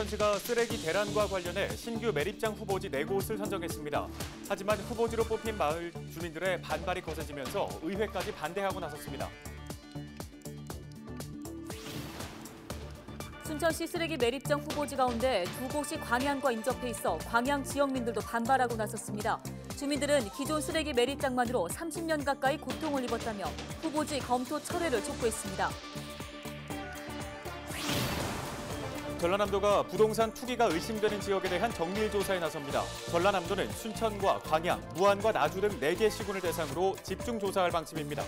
순천시가 쓰레기 대란과 관련해 신규 매립장 후보지 4곳을 선정했습니다. 하지만 후보지로 뽑힌 마을 주민들의 반발이 거세지면서 의회까지 반대하고 나섰습니다. 순천시 쓰레기 매립장 후보지 가운데 2곳이 광양과 인접해 있어 광양 지역민들도 반발하고 나섰습니다. 주민들은 기존 쓰레기 매립장만으로 30년 가까이 고통을 입었다며 후보지 검토 철회를 촉구했습니다. 전라남도가 부동산 투기가 의심되는 지역에 대한 정밀 조사에 나섭니다. 전라남도는 순천과 광양, 무안과 나주 등 4개 시군을 대상으로 집중 조사할 방침입니다.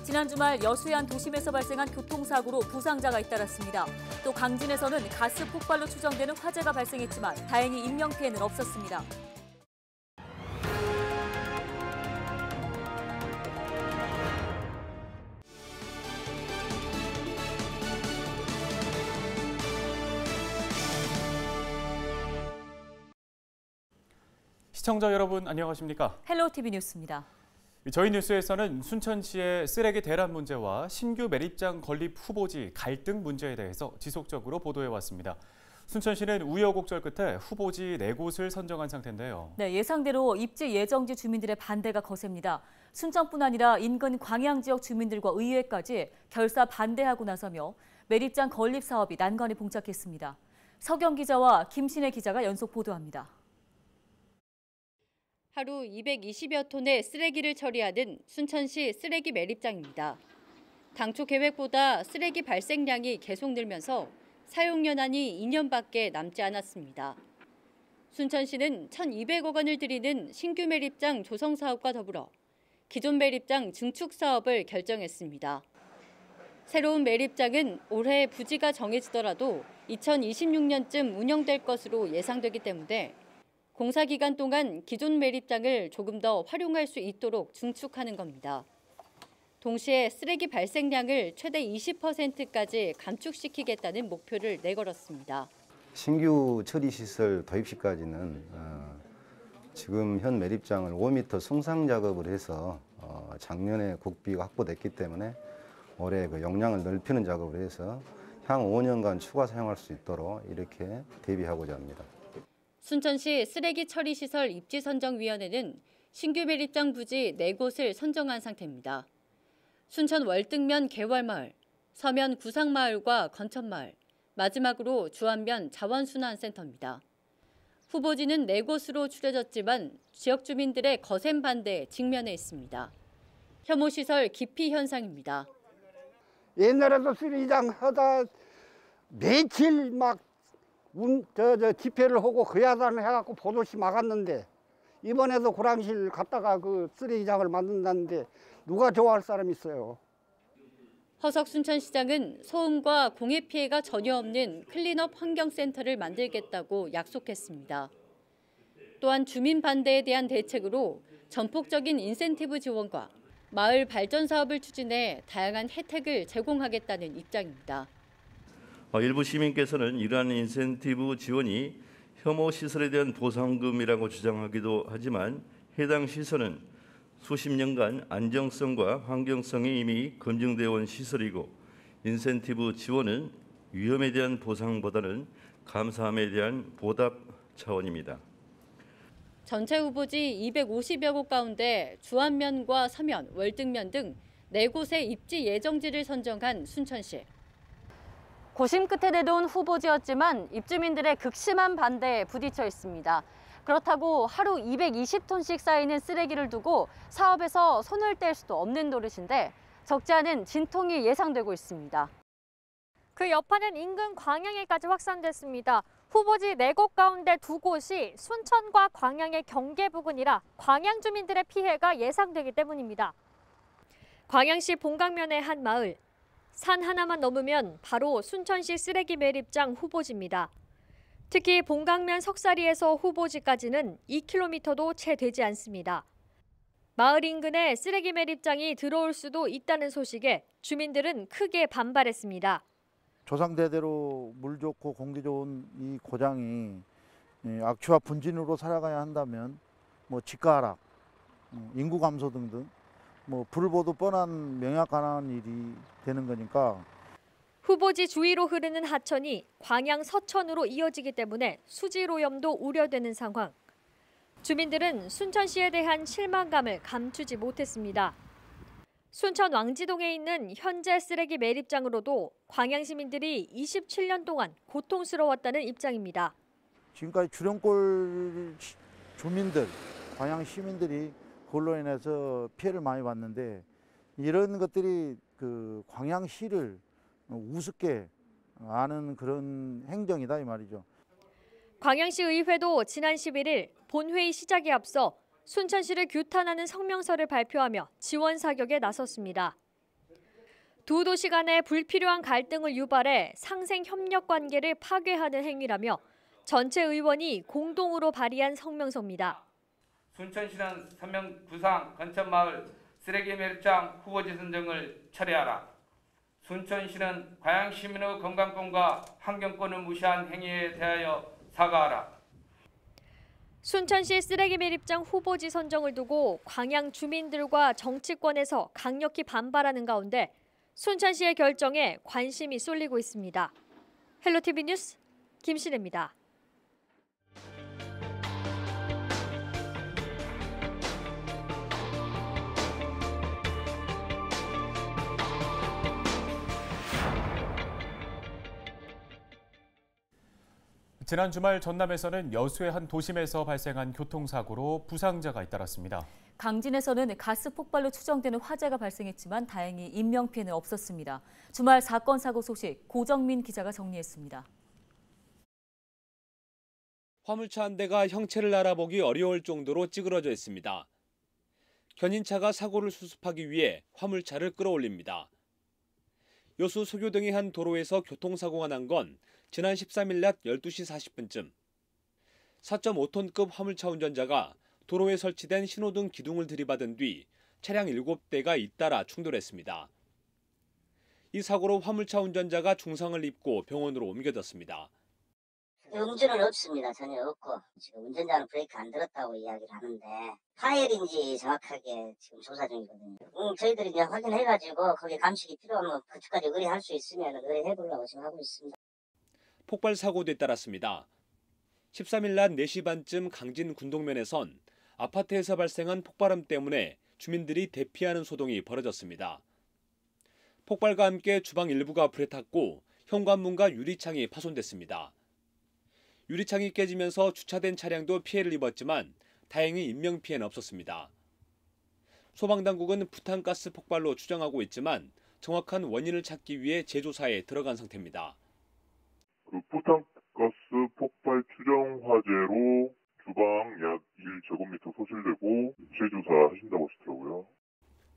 지난 주말 여수의 한 도심에서 발생한 교통사고로 부상자가 잇따랐습니다. 또 강진에서는 가스 폭발로 추정되는 화재가 발생했지만 다행히 인명피해는 없었습니다. 시청자 여러분 안녕하십니까? 헬로티비 뉴스입니다. 저희 뉴스에서는 순천시의 쓰레기 대란 문제와 신규 매립장 건립 후보지 갈등 문제에 대해서 지속적으로 보도해왔습니다. 순천시는 우여곡절 끝에 후보지 4곳을 선정한 상태인데요. 네, 예상대로 입지 예정지 주민들의 반대가 거셉니다. 순천뿐 아니라 인근 광양 지역 주민들과 의회까지 결사 반대하고 나서며 매립장 건립 사업이 난관에 봉착했습니다. 서경 기자와 김신혜 기자가 연속 보도합니다. 하루 220여 톤의 쓰레기를 처리하는 순천시 쓰레기 매립장입니다. 당초 계획보다 쓰레기 발생량이 계속 늘면서 사용 연한이 2년밖에 남지 않았습니다. 순천시는 1,200억 원을 들이는 신규 매립장 조성 사업과 더불어 기존 매립장 증축 사업을 결정했습니다. 새로운 매립장은 올해 부지가 정해지더라도 2026년쯤 운영될 것으로 예상되기 때문에 공사 기간 동안 기존 매립장을 조금 더 활용할 수 있도록 증축하는 겁니다. 동시에 쓰레기 발생량을 최대 20%까지 감축시키겠다는 목표를 내걸었습니다. 신규 처리시설 도입 시까지는 지금 현 매립장을 5m 숭상 작업을 해서 작년에 국비가 확보됐기 때문에 올해 그 용량을 넓히는 작업을 해서 향후 5년간 추가 사용할 수 있도록 이렇게 대비하고자 합니다. 순천시 쓰레기 처리 시설 입지 선정위원회는 신규 매립장 부지 4곳을 선정한 상태입니다. 순천 월등면 개월마을, 서면 구상마을과 건천마을, 마지막으로 주안면 자원순환센터입니다. 후보지는 4곳으로 추려졌지만 지역 주민들의 거센 반대에 직면해 있습니다. 혐오시설 기피 현상입니다. 옛날에도 쓰레기장 하다 며칠 막 집회를 하고 그야단을 해갖고 보도시 막았는데 이번에도 고랑실 갔다가 그 쓰레기장을 만든다는데 누가 좋아할 사람이 있어요. 허석 순천시장은 소음과 공해 피해가 전혀 없는 클린업 환경센터를 만들겠다고 약속했습니다. 또한 주민 반대에 대한 대책으로 전폭적인 인센티브 지원과 마을 발전 사업을 추진해 다양한 혜택을 제공하겠다는 입장입니다. 일부 시민께서는 이러한 인센티브 지원이 혐오 시설에 대한 보상금이라고 주장하기도 하지만 해당 시설은 수십 년간 안정성과 환경성이 이미 검증되어 온 시설이고 인센티브 지원은 위험에 대한 보상보다는 감사함에 대한 보답 차원입니다. 전체 후보지 250여 곳 가운데 주안면과 서면, 월등면 등 4곳의 입지 예정지를 선정한 순천시. 고심 끝에 내놓은 후보지였지만 입주민들의 극심한 반대에 부딪혀 있습니다. 그렇다고 하루 220톤씩 쌓이는 쓰레기를 두고 사업에서 손을 뗄 수도 없는 노릇인데 적지 않은 진통이 예상되고 있습니다. 그 여파는 인근 광양에까지 확산됐습니다. 후보지 4곳 가운데 2곳이 순천과 광양의 경계 부근이라 광양 주민들의 피해가 예상되기 때문입니다. 광양시 본강면의 한 마을. 산 하나만 넘으면 바로 순천시 쓰레기 매립장 후보지입니다. 특히 본강면 석사리에서 후보지까지는 2km도 채 되지 않습니다. 마을 인근에 쓰레기 매립장이 들어올 수도 있다는 소식에 주민들은 크게 반발했습니다. 조상대대로 물 좋고 공기 좋은 이 고장이 악취와 분진으로 살아가야 한다면 집가 하락, 인구 감소 등등 불보도 뻔한 명약 가난한 일이 되는 거니까. 후보지 주위로 흐르는 하천이 광양 서천으로 이어지기 때문에 수질오염도 우려되는 상황. 주민들은 순천시에 대한 실망감을 감추지 못했습니다. 순천 왕지동에 있는 현재 쓰레기 매립장으로도 광양 시민들이 27년 동안 고통스러웠다는 입장입니다. 지금까지 주령골 주민들, 광양 시민들이 그걸로 인해서 피해를 많이 봤는데 이런 것들이 그 광양시를 우습게 아는 그런 행정이다 이 말이죠. 광양시 의회도 지난 11일 본회의 시작에 앞서 순천시를 규탄하는 성명서를 발표하며 지원 사격에 나섰습니다. 두 도시 간의 불필요한 갈등을 유발해 상생 협력 관계를 파괴하는 행위라며 전체 의원이 공동으로 발의한 성명서입니다. 순천시는 서명 구상 건천마을 쓰레기 매립장 후보지 선정을 철회하라. 순천시는 광양시민의 건강권과 환경권을 무시한 행위에 대하여 사과하라. 순천시 쓰레기 매립장 후보지 선정을 두고 광양 주민들과 정치권에서 강력히 반발하는 가운데 순천시의 결정에 관심이 쏠리고 있습니다. 헬로티비 뉴스 김신혜입니다. 지난 주말 전남에서는 여수의 한 도심에서 발생한 교통사고로 부상자가 잇따랐습니다. 강진에서는 가스 폭발로 추정되는 화재가 발생했지만 다행히 인명피해는 없었습니다. 주말 사건 사고 소식 고정민 기자가 정리했습니다. 화물차 한 대가 형체를 알아보기 어려울 정도로 찌그러져 있습니다. 견인차가 사고를 수습하기 위해 화물차를 끌어올립니다. 여수 소교동의 한 도로에서 교통사고가 난 건 지난 13일 낮 12시 40분쯤 4.5톤급 화물차 운전자가 도로에 설치된 신호등 기둥을 들이받은 뒤 차량 7대가 잇따라 충돌했습니다. 이 사고로 화물차 운전자가 중상을 입고 병원으로 옮겨졌습니다. 음주는 없습니다. 전혀 없고 지금 운전자는 브레이크 안 들었다고 이야기를 하는데 파열인지 정확하게 지금 조사 중이거든요. 저희들이 그냥 확인해가지고 거기에 감식이 필요하면 그쪽까지 의뢰할 수 있으면 의뢰해보려고 지금 하고 있습니다. 폭발 사고도 잇따랐습니다. 13일 낮 4시 반쯤 강진 군동면에선 아파트에서 발생한 폭발음 때문에 주민들이 대피하는 소동이 벌어졌습니다. 폭발과 함께 주방 일부가 불에 탔고 현관문과 유리창이 파손됐습니다. 유리창이 깨지면서 주차된 차량도 피해를 입었지만 다행히 인명피해는 없었습니다. 소방당국은 부탄가스 폭발로 추정하고 있지만 정확한 원인을 찾기 위해 재조사에 들어간 상태입니다. 부탄가스 폭발 추정 화재로 주방 약 1제곱미터 소실되고 재조사하신다고 하시더라고요.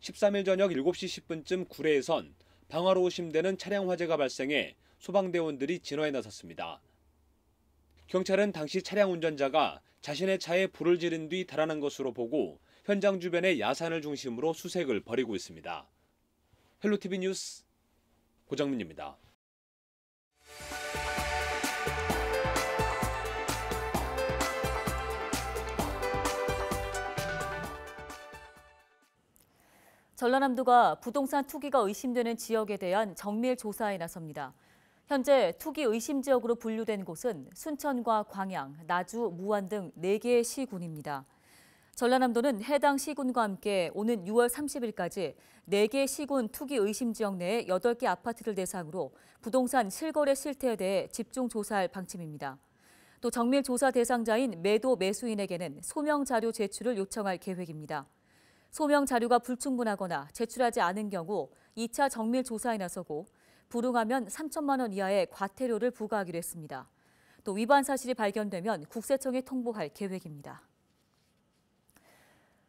13일 저녁 7시 10분쯤 구례에선 방화로 오심되는 차량 화재가 발생해 소방대원들이 진화에 나섰습니다. 경찰은 당시 차량 운전자가 자신의 차에 불을 지른 뒤 달아난 것으로 보고 현장 주변의 야산을 중심으로 수색을 벌이고 있습니다. 헬로티비 뉴스 고정민입니다. 전라남도가 부동산 투기가 의심되는 지역에 대한 정밀 조사에 나섭니다. 현재 투기 의심 지역으로 분류된 곳은 순천과 광양, 나주, 무안 등 4개의 시군입니다. 전라남도는 해당 시군과 함께 오는 6월 30일까지 4개 시군 투기 의심 지역 내에 8개 아파트를 대상으로 부동산 실거래 실태에 대해 집중 조사할 방침입니다. 또 정밀 조사 대상자인 매도 매수인에게는 소명 자료 제출을 요청할 계획입니다. 소명 자료가 불충분하거나 제출하지 않은 경우 2차 정밀 조사에 나서고 불응하면 3천만 원 이하의 과태료를 부과하기로 했습니다. 또 위반 사실이 발견되면 국세청에 통보할 계획입니다.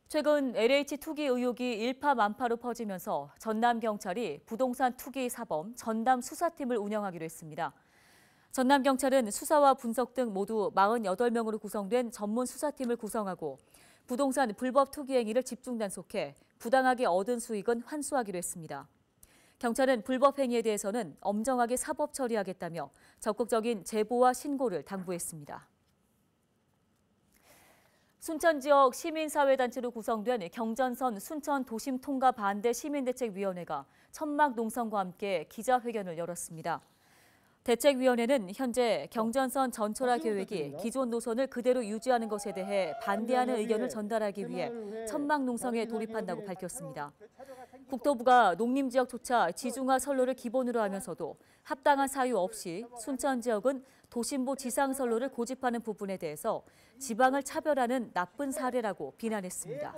최근 LH 투기 의혹이 일파만파로 퍼지면서 전남경찰이 부동산 투기 사범 전담 수사팀을 운영하기로 했습니다. 전남경찰은 수사와 분석 등 모두 48명으로 구성된 전문 수사팀을 구성하고 부동산 불법 투기 행위를 집중 단속해 부당하게 얻은 수익은 환수하기로 했습니다. 경찰은 불법 행위에 대해서는 엄정하게 사법 처리하겠다며 적극적인 제보와 신고를 당부했습니다. 순천 지역 시민사회단체로 구성된 경전선 순천 도심 통과 반대 시민대책위원회가 천막 농성과 함께 기자회견을 열었습니다. 대책위원회는 현재 경전선 전철화 계획이 기존 노선을 그대로 유지하는 것에 대해 반대하는 의견을 전달하기 위해 천막 농성에 돌입한다고 밝혔습니다. 국토부가 농림지역조차 지중화 선로를 기본으로 하면서도 합당한 사유 없이 순천 지역은 도심부 지상선로를 고집하는 부분에 대해서 지방을 차별하는 나쁜 사례라고 비난했습니다.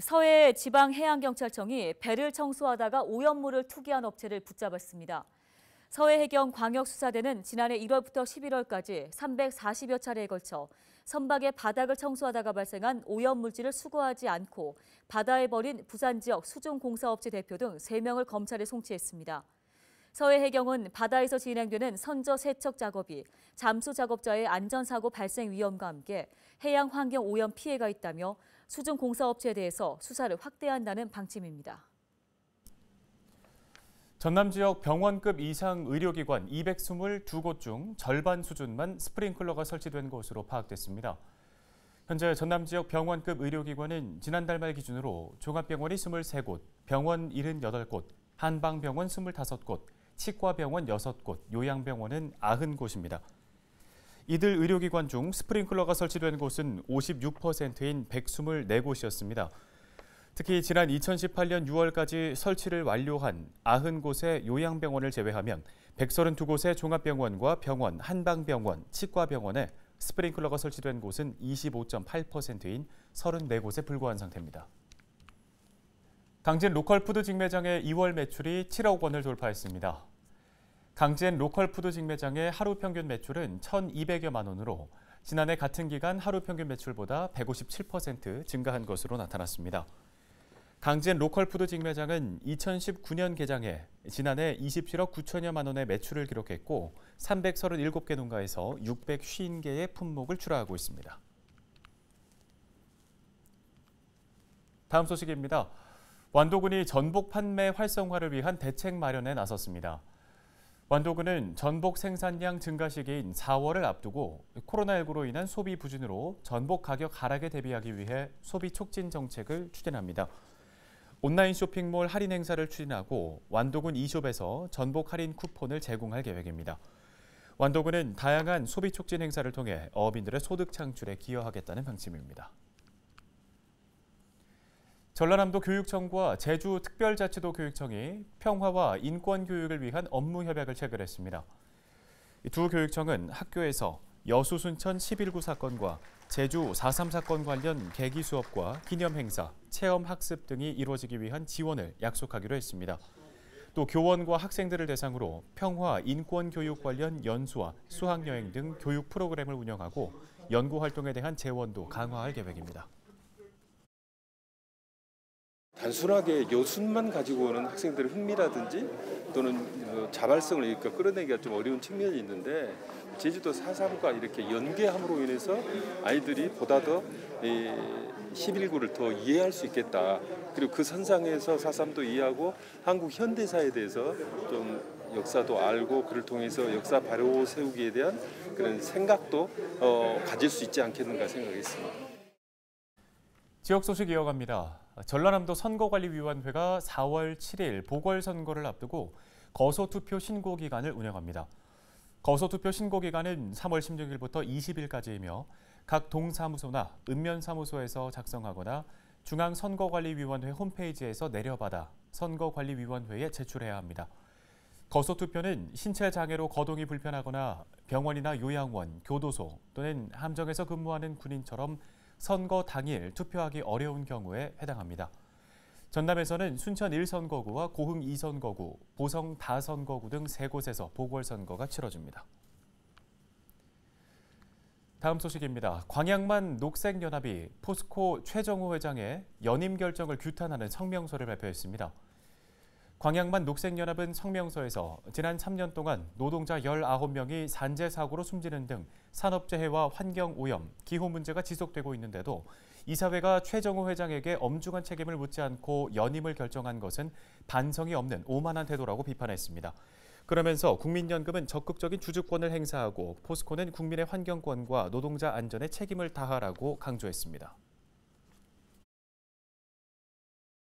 서해 지방해양경찰청이 배를 청소하다가 오염물을 투기한 업체를 붙잡았습니다. 서해해경광역수사대는 지난해 1월부터 11월까지 340여 차례에 걸쳐 선박의 바닥을 청소하다가 발생한 오염물질을 수거하지 않고 바다에 버린 부산 지역 수중공사업체 대표 등 3명을 검찰에 송치했습니다. 서해해경은 바다에서 진행되는 선저 세척 작업이 잠수 작업자의 안전사고 발생 위험과 함께 해양 환경 오염 피해가 있다며 수중공사업체에 대해서 수사를 확대한다는 방침입니다. 전남 지역 병원급 이상 의료기관 222곳 중 절반 수준만 스프링클러가 설치된 것으로 파악됐습니다. 현재 전남 지역 병원급 의료기관은 지난달 말 기준으로 종합병원이 23곳, 병원 78곳, 한방병원 25곳, 치과병원 6곳, 요양병원은 90곳입니다. 이들 의료기관 중 스프링클러가 설치된 곳은 56%인 124곳이었습니다. 특히 지난 2018년 6월까지 설치를 완료한 90곳의 요양병원을 제외하면 132곳의 종합병원과 병원, 한방병원, 치과병원에 스프링클러가 설치된 곳은 25.8%인 34곳에 불과한 상태입니다. 강진 로컬푸드 직매장의 2월 매출이 7억 원을 돌파했습니다. 강진 로컬푸드 직매장의 하루 평균 매출은 1,200여만 원으로 지난해 같은 기간 하루 평균 매출보다 157% 증가한 것으로 나타났습니다. 강진 로컬푸드 직매장은 2019년 개장해 지난해 27억 9천여만 원의 매출을 기록했고 337개 농가에서 650개의 품목을 출하하고 있습니다. 다음 소식입니다. 완도군이 전복 판매 활성화를 위한 대책 마련에 나섰습니다. 완도군은 전복 생산량 증가 시기인 4월을 앞두고 코로나19로 인한 소비 부진으로 전복 가격 하락에 대비하기 위해 소비 촉진 정책을 추진합니다. 온라인 쇼핑몰 할인 행사를 추진하고 완도군 이숍에서 전복 할인 쿠폰을 제공할 계획입니다. 완도군은 다양한 소비 촉진 행사를 통해 어업인들의 소득 창출에 기여하겠다는 방침입니다. 전라남도 교육청과 제주특별자치도 교육청이 평화와 인권 교육을 위한 업무 협약을 체결했습니다. 두 교육청은 학교에서 여수 순천 11구 사건과 제주 4.3 사건 관련 계기 수업과 기념 행사, 체험 학습 등이 이루어지기 위한 지원을 약속하기로 했습니다. 또 교원과 학생들을 대상으로 평화, 인권 교육 관련 연수와 수학여행 등 교육 프로그램을 운영하고 연구 활동에 대한 재원도 강화할 계획입니다. 단순하게 여순만 가지고 오는 학생들의 흥미라든지 또는 자발성을 이렇게 끌어내기가 좀 어려운 측면이 있는데 제주도 4.3과 이렇게 연계함으로 인해서 아이들이 보다 더 11구를 더 이해할 수 있겠다. 그리고 그 선상에서 4.3도 이해하고 한국 현대사에 대해서 좀 역사도 알고 그를 통해서 역사 바로 세우기에 대한 그런 생각도 가질 수 있지 않겠는가 생각했습니다. 지역 소식 이어갑니다. 전라남도 선거관리위원회가 4월 7일 보궐선거를 앞두고 거소투표 신고기간을 운영합니다. 거소투표 신고기간은 3월 16일부터 20일까지이며 각 동사무소나 읍면사무소에서 작성하거나 중앙선거관리위원회 홈페이지에서 내려받아 선거관리위원회에 제출해야 합니다. 거소투표는 신체 장애로 거동이 불편하거나 병원이나 요양원, 교도소 또는 함정에서 근무하는 군인처럼 선거 당일 투표하기 어려운 경우에 해당합니다. 전남에서는 순천 1선거구와 고흥 2선거구, 보성 다선거구 등 3곳에서 보궐선거가 치러집니다. 다음 소식입니다. 광양만 녹색연합이 포스코 최정호 회장의 연임 결정을 규탄하는 성명서를 발표했습니다. 광양만 녹색연합은 성명서에서 지난 3년 동안 노동자 19명이 산재 사고로 숨지는 등 산업재해와 환경오염, 기후 문제가 지속되고 있는데도 이사회가 최정호 회장에게 엄중한 책임을 묻지 않고 연임을 결정한 것은 반성이 없는 오만한 태도라고 비판했습니다. 그러면서 국민연금은 적극적인 주주권을 행사하고 포스코는 국민의 환경권과 노동자 안전에 책임을 다하라고 강조했습니다.